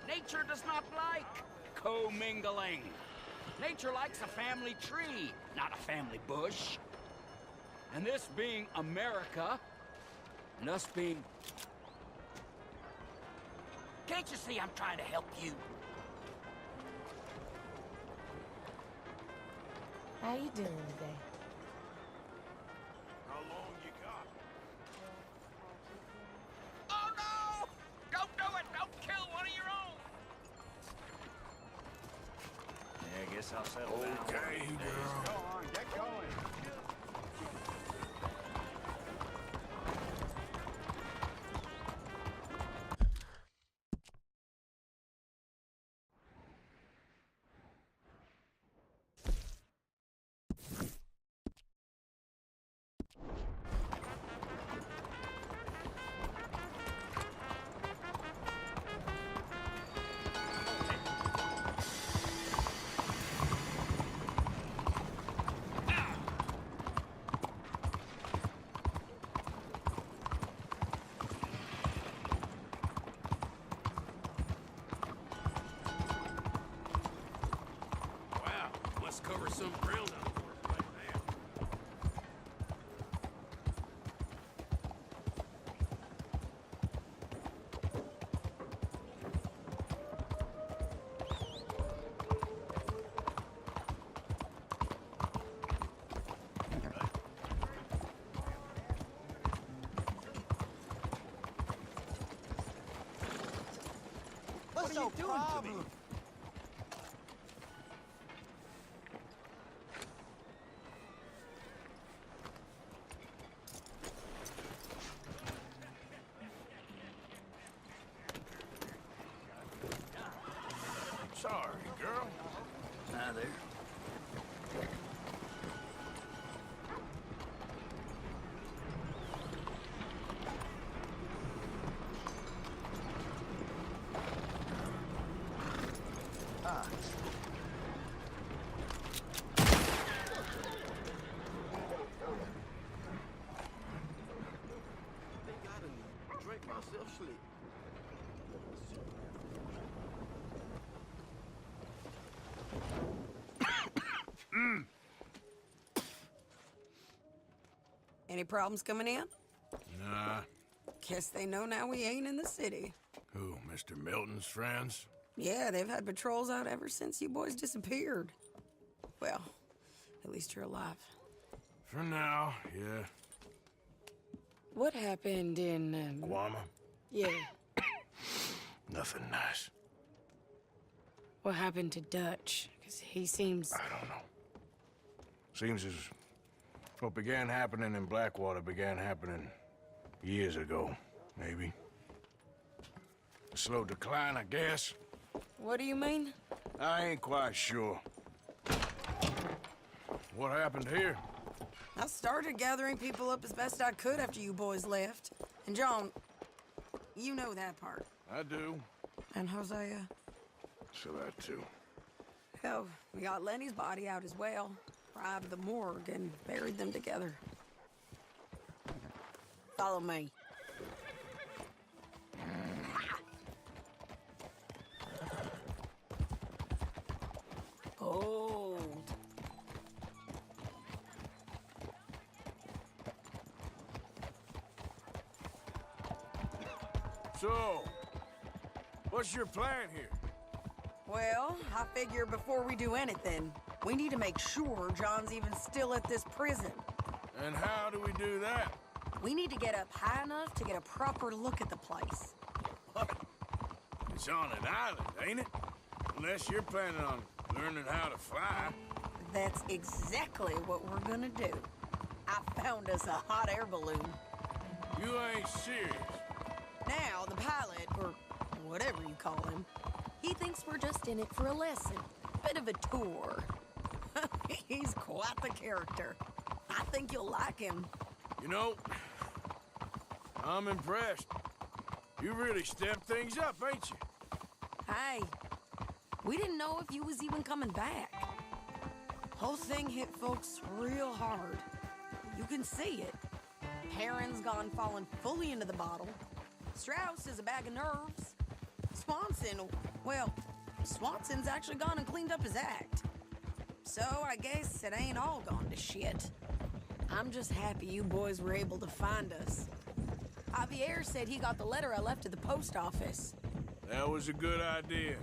Nature does not like commingling. Nature likes a family tree, not a family bush. And this being America, and us being... Can't you see I'm trying to help you? How you doing today? How long you got? Oh no! Don't do it! Don't kill one of your own! Yeah, I guess I'll settle down. Okay, girl. Go on, get going. Wow, must cover some ground out for us right now. What's your problem? Sorry, girl. Hi there. Ah. Drink myself sleep. Any problems coming in? Nah. Guess they know now we ain't in the city. Who, Mr. Milton's friends? Yeah, they've had patrols out ever since you boys disappeared. Well, at least you're alive. For now, yeah. What happened in, Guama? yeah, Nothing nice. what happened to Dutch? Because he seems... I don't know. Seems as what began happening in Blackwater began happening years ago, maybe. A slow decline, I guess. What do you mean? I ain't quite sure. What happened here? I started gathering people up as best I could after you boys left. And John, you know that part. I do. And Hosea? So that too. Hell, we got Lenny's body out as well. Robbed the morgue and buried them together. Follow me. Hold. So, what's your plan here? Well, I figure before we do anything, we need to make sure John's even still at this prison. And how do we do that? We need to get up high enough to get a proper look at the place. What? It's on an island, ain't it? Unless you're planning on learning how to fly. That's exactly what we're gonna do. I found us a hot air balloon. You ain't serious. Now, the pilot, or whatever you call him, he thinks we're just in it for a lesson. Bit of a tour. He's quite the character. I think you'll like him. You know, I'm impressed. You really stepped things up, ain't you? Hey, we didn't know if you was even coming back. Whole thing hit folks real hard. You can see it. Perrin's gone falling fully into the bottle. Strauss is a bag of nerves. Swanson, well, Swanson's actually gone and cleaned up his act. So I guess it ain't all gone to shit. I'm just happy you boys were able to find us. Javier said he got the letter I left at the post office. That was a good idea.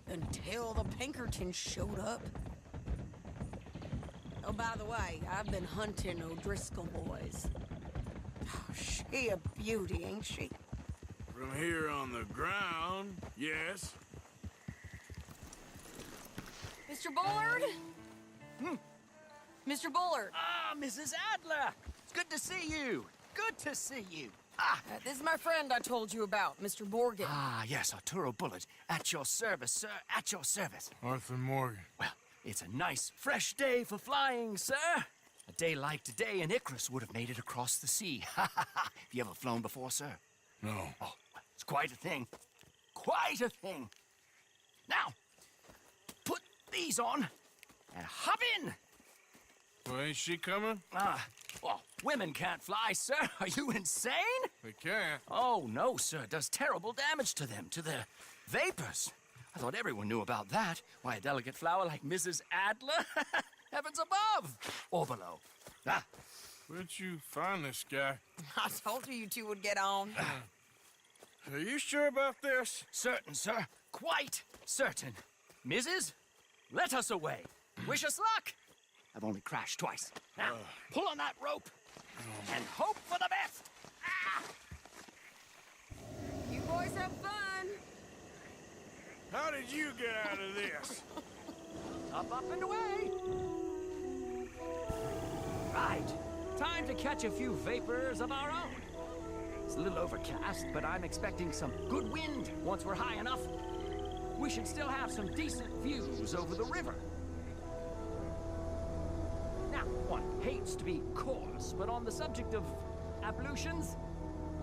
Until the Pinkertons showed up. Oh, by the way, I've been hunting O'Driscoll boys. Oh, she a beauty, ain't she? From here on the ground, yes. Mr. Bullard? Mr. Bullard, Ah, Mrs. Adler! It's good to see you. Good to see you. this is my friend I told you about, Mr. Morgan. Ah, yes, Arturo Bullard. At your service, sir. At your service. Arthur Morgan. Well, it's a nice, fresh day for flying, sir. A day like today, an Icarus would have made it across the sea. Ha ha ha! Have you ever flown before, sir? No. Oh, it's quite a thing. Quite a thing. Now, put these on and hop in. Well, ain't she coming? Well, women can't fly, sir. Are you insane? They can't. Oh, no, sir. It does terrible damage to them, to their vapors. I thought everyone knew about that. Why, a delicate flower like Mrs. Adler? Heavens above! Or below. Ah, Where'd you find this guy? I told you two would get on. Are you sure about this? certain, sir. Quite certain. Mrs., let us away. Wish us luck. I've only crashed twice. Now, pull on that rope and hope for the best. Ah! You boys have fun. How did you get out of this? Up and away. Right. Time to catch a few vapors of our own. It's a little overcast, but I'm expecting some good wind once we're high enough. We should still have some decent views over the river. Now, one hates to be coarse, but on the subject of ablutions,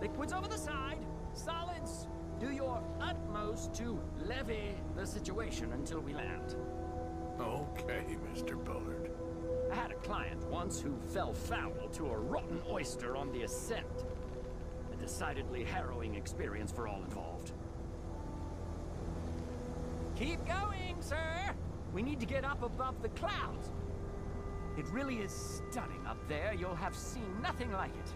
liquids over the side, solids, do your utmost to levy the situation until we land. Okay, Mr. Bullard. I had a client once who fell foul to a rotten oyster on the ascent. A decidedly harrowing experience for all involved. Keep going, sir! We need to get up above the clouds. It really is stunning up there. You'll have seen nothing like it.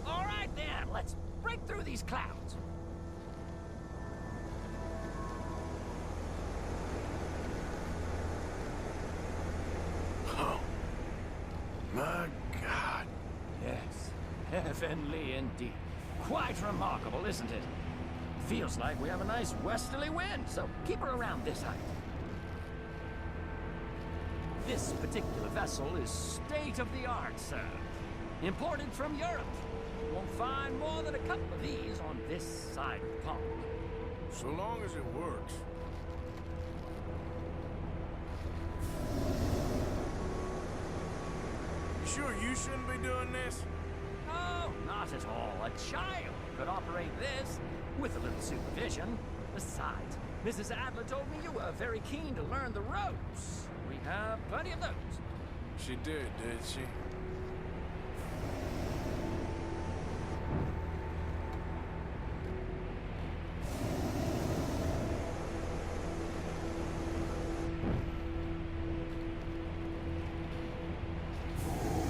All right, then. Let's break through these clouds. Oh. My God. Yes, heavenly indeed. Quite remarkable, isn't it? Feels like we have a nice westerly wind, so keep her around this height. This particular vessel is state-of-the-art, sir. Imported from Europe. Won't find more than a couple of these on this side of the pond. So long as it works. You sure you shouldn't be doing this? Oh, not at all. A child could operate this with a little supervision. Besides, Mrs. Adler told me you were very keen to learn the ropes. We have plenty of those. She did she?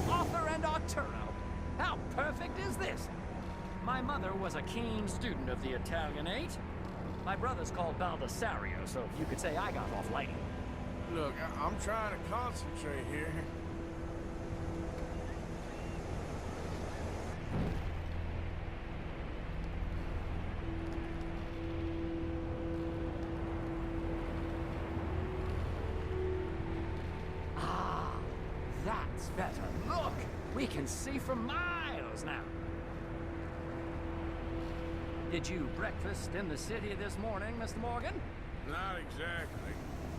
Arthur and Arturo. How perfect is this? My mother was a keen student of the Italianate. My brother's called Baldessario, so you could say I got off lightly. Look, I'm trying to concentrate here. Ah, that's better. Look, we can see for miles now. Did you breakfast in the city this morning, Mr. Morgan? Not exactly.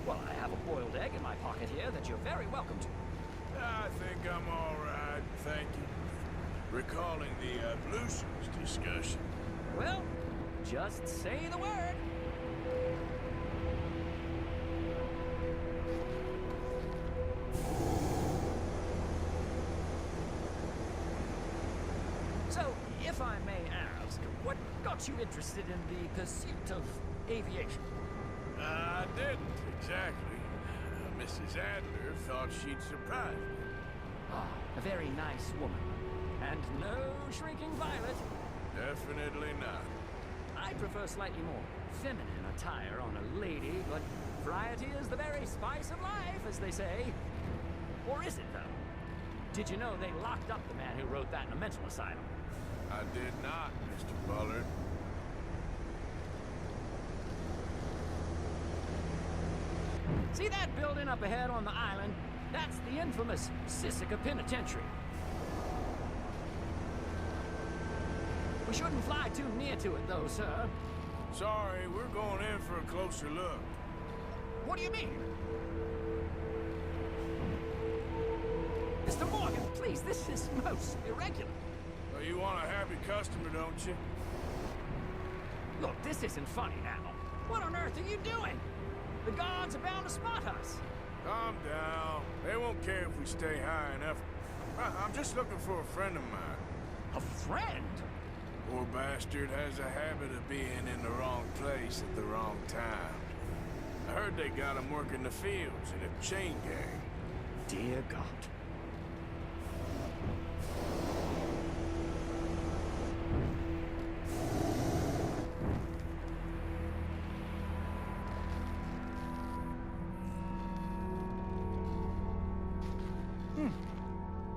Well, I have a boiled egg in my pocket here that you're very welcome to. I think I'm all right, thank you. Recalling the ablutions discussion. Well, just say the word. got you interested in the pursuit of aviation? I didn't, exactly. Mrs. Adler thought she'd surprise me. Ah, a very nice woman. And no shrinking violet. Definitely not. I prefer slightly more feminine attire on a lady, but variety is the very spice of life, as they say. Or is it, though? Did you know they locked up the man who wrote that in a mental asylum? I did not, Mr. Bullard. See that building up ahead on the island? That's the infamous Sisika Penitentiary. We shouldn't fly too near to it, though, sir. Sorry, we're going in for a closer look. What do you mean? Mr. Morgan, please, this is most irregular. Well, you want a happy customer, don't you? Look, this isn't funny now. What on earth are you doing? The guards are bound to spot us. Calm down. They won't care if we stay high enough. I'm just looking for a friend of mine. A friend? Poor bastard has a habit of being in the wrong place at the wrong time. I heard they got him working the fields in a chain gang. Dear God.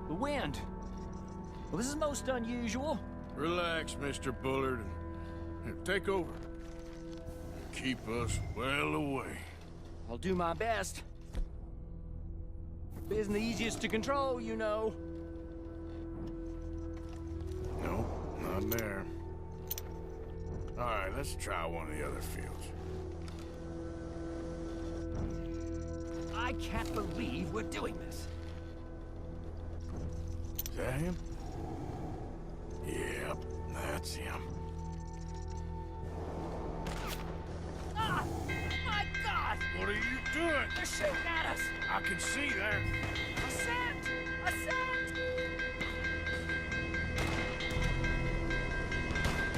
The wind. Well, this is most unusual. Relax, Mr. Bullard, and here, take over. Keep us well away. I'll do my best. It isn't the easiest to control, you know. No, not there. All right, let's try one of the other fields. I can't believe we're doing this. Is that him? Yep, that's him. Ah! My God! What are you doing? They're shooting at us! I can see there. Ascent! Ascent!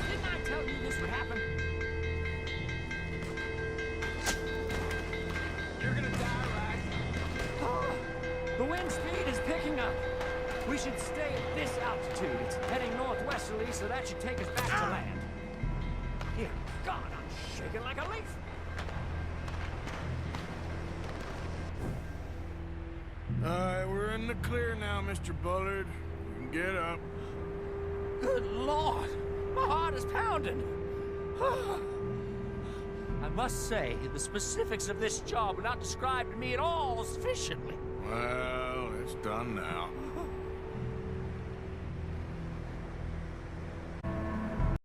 Didn't I tell you this would happen? You're gonna die, right? Ah, the wind speed is picking up. We should stay at this altitude. It's heading northwesterly, so that should take us back to land. Here, God, I'm shaking like a leaf. All right, we're in the clear now, Mr. Bullard. You can get up. Good Lord, my heart is pounding. I must say, the specifics of this job were not described to me at all sufficiently. Well, it's done now.